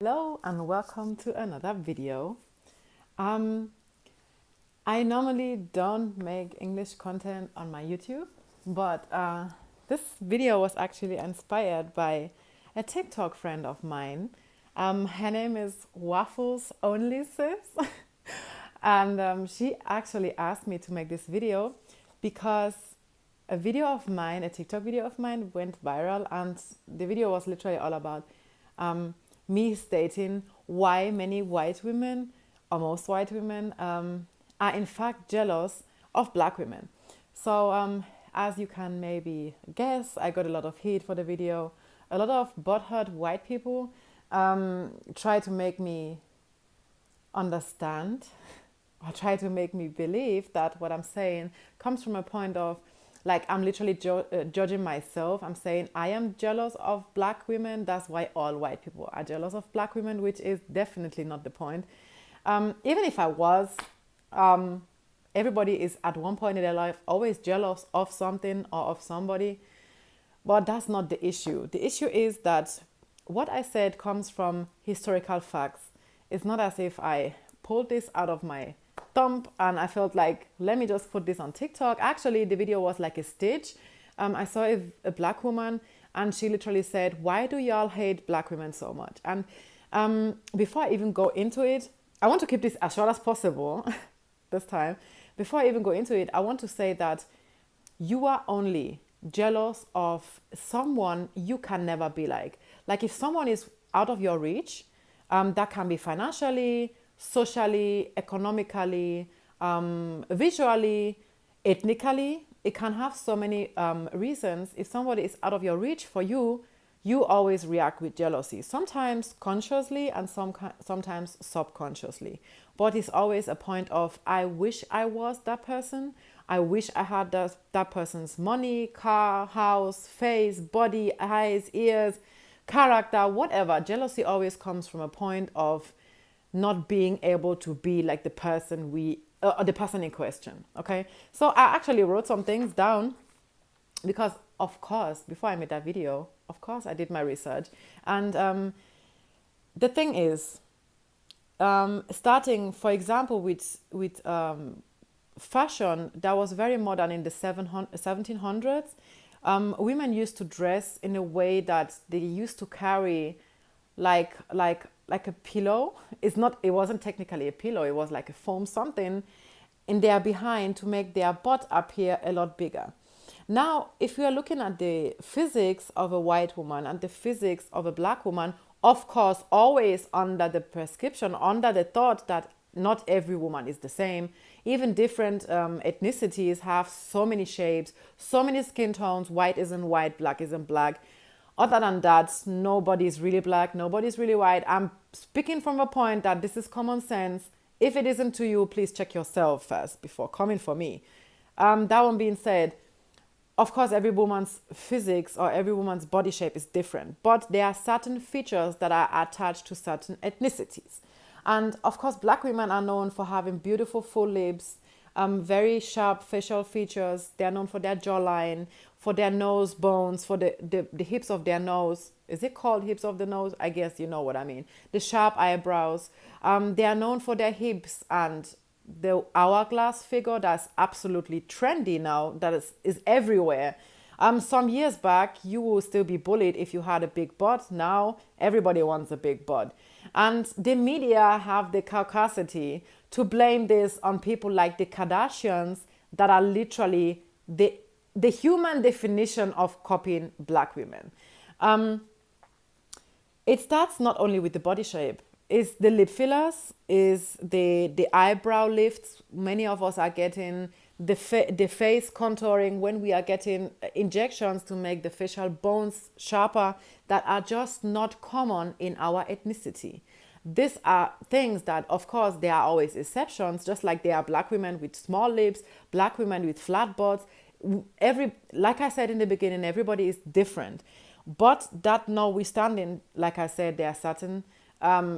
Hello and welcome to another video. Um, I normally don't make English content on my YouTube, but this video was actually inspired by a TikTok friend of mine. Her name is Waffles Only Sis, and she actually asked me to make this video because a video of mine, a TikTok video of mine, went viral, and the video was literally all about me stating why many white women, or most white women, are in fact jealous of black women. So, as you can maybe guess, I got a lot of hate for the video. A lot of butthurt white people try to make me understand or try to make me believe that what I'm saying comes from a point of like I'm literally judging myself. I'm saying I am jealous of black women. That's why all white people are jealous of black women, which is definitely not the point. Even if I was, everybody is at one point in their life always jealous of something or of somebody. But that's not the issue. The issue is that what I said comes from historical facts. It's not as if I pulled this out of my thumb and I felt like, let me just put this on TikTok. Actually, the video was like a stitch. I saw a black woman and she literally said, why do y'all hate black women so much? And before I even go into it, I want to keep this as short as possible this time. Before I even go into it, I want to say that you are only jealous of someone you can never be like. Like if someone is out of your reach, that can be financially, socially, economically, visually, ethnically. It can have so many reasons. If somebody is out of your reach for you, you always react with jealousy, sometimes consciously and sometimes subconsciously. But it's always a point of, I wish I was that person. I wish I had that person's money, car, house, face, body, eyes, ears, character, whatever. Jealousy always comes from a point of not being able to be like the person the person in question. Okay, so I actually wrote some things down because, of course, before I made that video, of course, I did my research, and the thing is, starting, for example, with fashion that was very modern in the 1700s. Women used to dress in a way that they used to carry like a pillow. It wasn't technically a pillow, it was like a foam something in their behind to make their butt appear a lot bigger. Now, if we are looking at the physics of a white woman and the physics of a black woman, of course, always under the prescription, under the thought that not every woman is the same. Even different ethnicities have so many shapes, so many skin tones. White isn't white, black isn't black. Other than that, nobody's really black, nobody's really white. I'm speaking from a point that this is common sense. If it isn't to you, please check yourself first before coming for me. That one being said, of course, every woman's physics or every woman's body shape is different, but there are certain features that are attached to certain ethnicities. And of course, black women are known for having beautiful full lips, very sharp facial features. They are known for their jawline, for their nose bones, for the hips of their nose. Is it called hips of the nose? I guess you know what I mean. The sharp eyebrows. They are known for their hips and the hourglass figure that's absolutely trendy now, that is everywhere. Some years back, you will still be bullied if you had a big butt. Now, everybody wants a big butt. And the media have the caucasity to blame this on people like the Kardashians that are literally the human definition of copying black women. It starts not only with the body shape. Is the lip fillers, is the eyebrow lifts. Many of us are getting the face contouring when we are getting injections to make the facial bones sharper that are just not common in our ethnicity. These are things that, of course, there are always exceptions, just like there are black women with small lips, black women with flat butts. Like I said in the beginning, everybody is different. But that notwithstanding, like I said, there are certain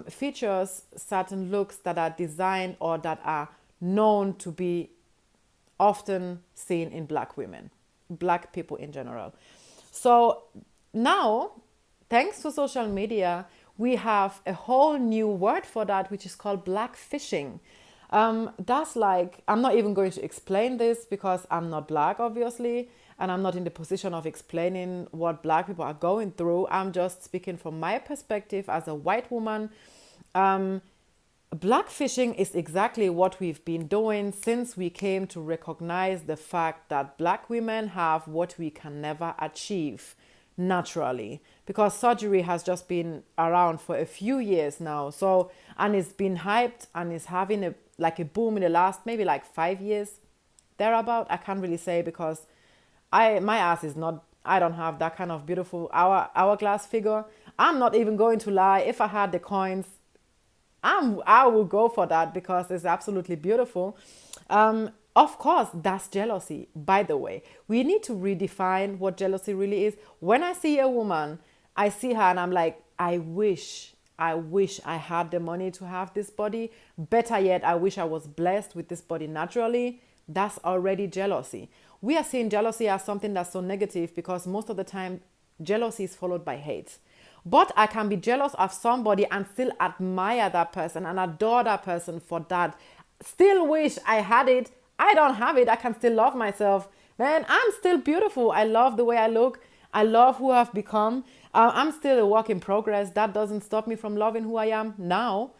features, certain looks that are designed or that are known to be often seen in black women, black people in general. So now, thanks to social media, we have a whole new word for that, which is called blackfishing. That's like, I'm not even going to explain this because I'm not black, obviously, and I'm not in the position of explaining what black people are going through. I'm just speaking from my perspective as a white woman. Blackfishing is exactly what we've been doing since we came to recognize the fact that black women have what we can never achieve naturally, because surgery has just been around for a few years now. So, and it's been hyped and is having a boom in the last maybe like 5 years thereabout. I can't really say because my ass is not, I don't have that kind of beautiful hourglass figure. I'm not even going to lie. If I had the coins, I will go for that because it's absolutely beautiful. Of course, that's jealousy, by the way. We need to redefine what jealousy really is. When I see a woman, I see her and I'm like, I wish I had the money to have this body. Better yet, I wish I was blessed with this body naturally. That's already jealousy. We are seeing jealousy as something that's so negative because most of the time, jealousy is followed by hate. But I can be jealous of somebody and still admire that person and adore that person for that. Still wish I had it. I don't have it. I can still love myself. Man, I'm still beautiful. I love the way I look. I love who I've become. I'm still a work in progress. That doesn't stop me from loving who I am now.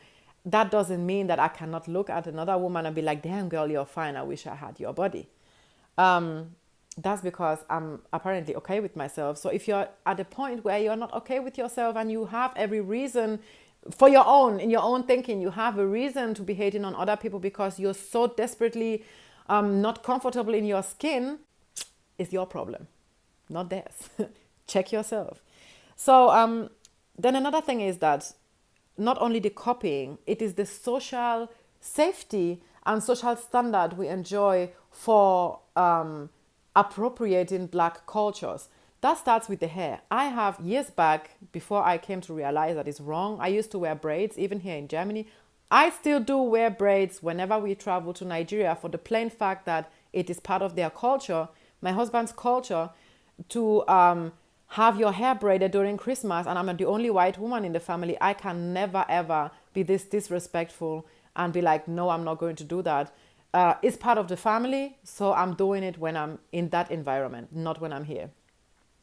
That doesn't mean that I cannot look at another woman and be like, damn girl, you're fine. I wish I had your body. That's because I'm apparently okay with myself. So if you're at a point where you're not okay with yourself and you have every reason for in your own thinking, you have a reason to be hating on other people because you're so desperately not comfortable in your skin, it's your problem, not theirs. Check yourself. So then another thing is that not only the copying, it is the social safety and social standard we enjoy for appropriating black cultures. That starts with the hair. I have years back, before I came to realize that it's wrong, I used to wear braids, even here in Germany. I still do wear braids whenever we travel to Nigeria for the plain fact that it is part of their culture, my husband's culture, to have your hair braided during Christmas, and I'm the only white woman in the family. I can never ever be this disrespectful and be like, no, I'm not going to do that. It's part of the family, so I'm doing it when I'm in that environment, not when I'm here.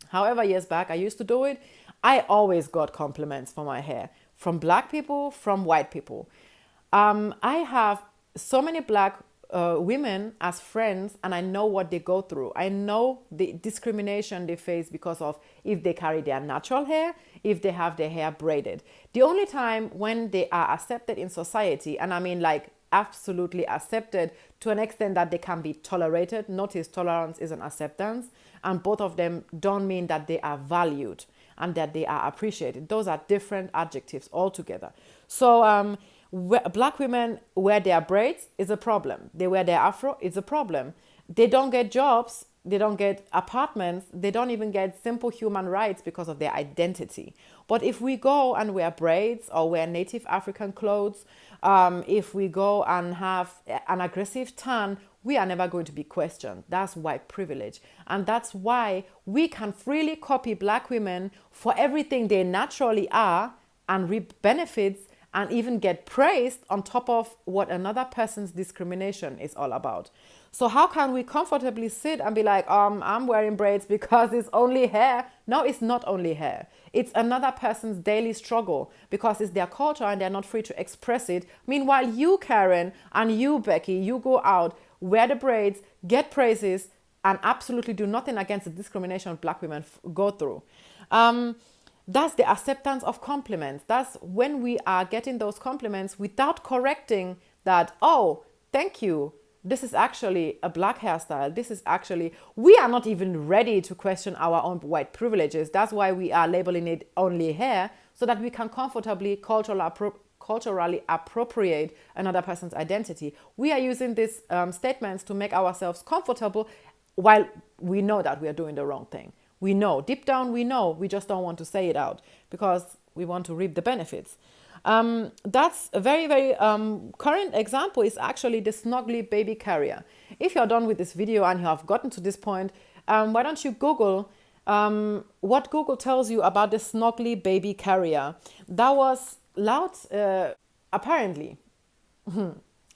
However, years back, I used to do it. I always got compliments for my hair from black people, from white people. I have so many black women as friends, and I know what they go through. I know the discrimination they face because of if they carry their natural hair, if they have their hair braided. The only time when they are accepted in society, and I mean like absolutely accepted to an extent that they can be tolerated. Notice tolerance is an acceptance, and both of them don't mean that they are valued and that they are appreciated. Those are different adjectives altogether. So black women wear their braids is a problem. They wear their afro, it's a problem. They don't get jobs, they don't get apartments, they don't even get simple human rights because of their identity. But if we go and wear braids or wear native African clothes, if we go and have an aggressive tan, we are never going to be questioned. That's white privilege. And that's why we can freely copy black women for everything they naturally are and reap benefits and even get praised on top of what another person's discrimination is all about. So how can we comfortably sit and be like, I'm wearing braids because it's only hair? No, it's not only hair. It's another person's daily struggle because it's their culture and they're not free to express it. Meanwhile, you, Karen, and you, Becky, you go out, wear the braids, get praises, and absolutely do nothing against the discrimination black women go through. That's the acceptance of compliments. That's when we are getting those compliments without correcting that, oh, thank you. This is actually a black hairstyle. This is actually, we are not even ready to question our own white privileges. That's why we are labeling it only hair, so that we can comfortably culturally appropriate another person's identity. We are using these statements to make ourselves comfortable while we know that we are doing the wrong thing. We know, deep down we know, we just don't want to say it out because we want to reap the benefits. That's a very, very current example is actually the Snuggly baby carrier. If you're done with this video and you have gotten to this point, why don't you Google what Google tells you about the snuggly baby carrier. That was loud, apparently.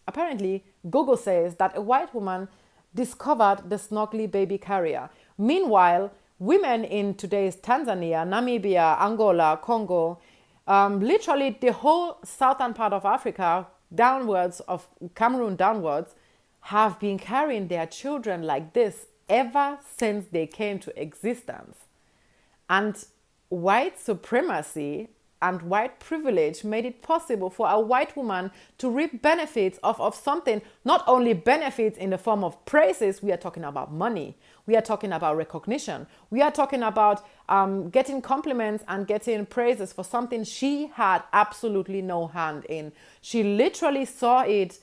Apparently, Google says that a white woman discovered the snuggly baby carrier. Meanwhile, women in today's Tanzania, Namibia, Angola, Congo, literally the whole southern part of Africa, downwards of Cameroon downwards, have been carrying their children like this ever since they came to existence. And white supremacy and white privilege made it possible for a white woman to reap benefits of something, not only benefits in the form of praises. We are talking about money. We are talking about recognition. We are talking about getting compliments and getting praises for something she had absolutely no hand in. She literally saw it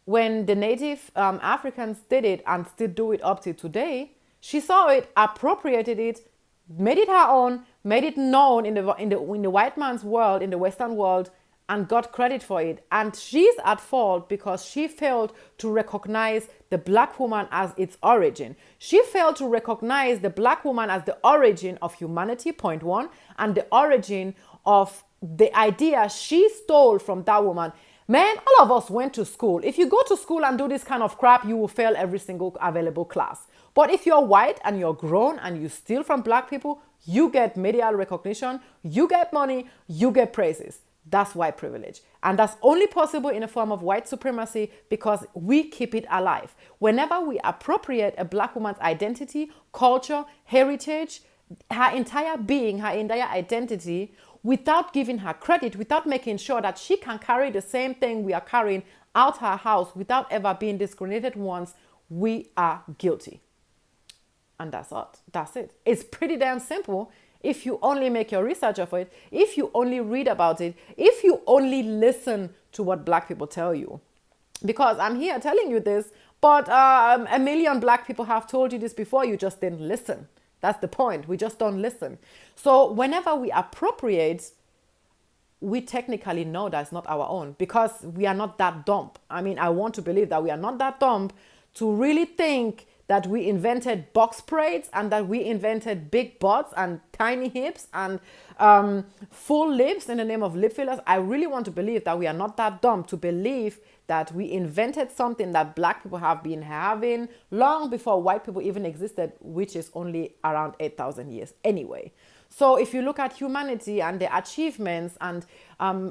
when the native Africans did it and still do it up to today. She saw it, appropriated it, made it her own, made it known in the white man's world, in the Western world, and got credit for it. And she's at fault because she failed to recognize the black woman as its origin. She failed to recognize the black woman as the origin of humanity, point one, and the origin of the idea she stole from that woman. Man, all of us went to school. If you go to school and do this kind of crap, you will fail every single available class. But if you're white and you're grown and you steal from black people, you get media recognition, you get money, you get praises. That's white privilege. And that's only possible in a form of white supremacy because we keep it alive. Whenever we appropriate a black woman's identity, culture, heritage, her entire being, her entire identity, without giving her credit, without making sure that she can carry the same thing we are carrying out her house without ever being discriminated once, we are guilty. And that's it. That's it. It's pretty damn simple if you only make your research of it, if you only read about it, if you only listen to what black people tell you. Because I'm here telling you this, but a million black people have told you this before, you just didn't listen. That's the point. We just don't listen. So whenever we appropriate, we technically know that's not our own because we are not that dumb. I mean, I want to believe that we are not that dumb to really think that we invented box braids and that we invented big butts and tiny hips and full lips in the name of lip fillers. I really want to believe that we are not that dumb to believe that we invented something that black people have been having long before white people even existed, which is only around 8,000 years anyway. So if you look at humanity and the achievements and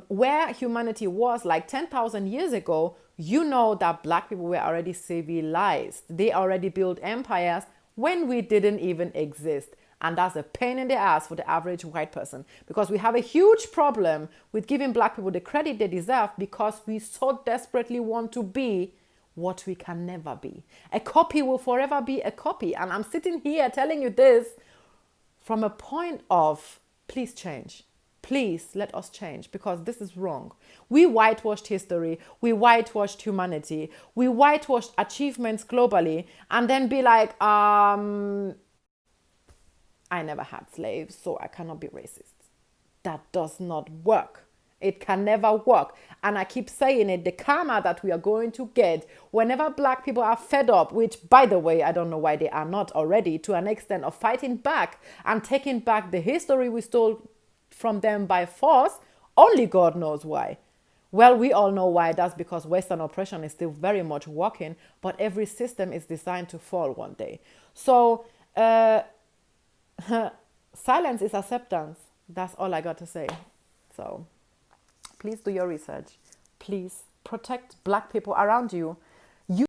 where humanity was like 10,000 years ago, you know that black people were already civilized. They already built empires when we didn't even exist. And that's a pain in the ass for the average white person because we have a huge problem with giving black people the credit they deserve because we so desperately want to be what we can never be. A copy will forever be a copy. And I'm sitting here telling you this from a point of, please change. Please let us change because this is wrong. We whitewashed history. We whitewashed humanity. We whitewashed achievements globally and then be like, I never had slaves, so I cannot be racist. That does not work. It can never work. And I keep saying it, the karma that we are going to get whenever black people are fed up, which, by the way, I don't know why they are not already, to an extent of fighting back and taking back the history we stole from them by force, only God knows why. Well, we all know why. That's because Western oppression is still very much working, but every system is designed to fall one day. So silence is acceptance. That's all I got to say. So please do your research. Please protect black people around you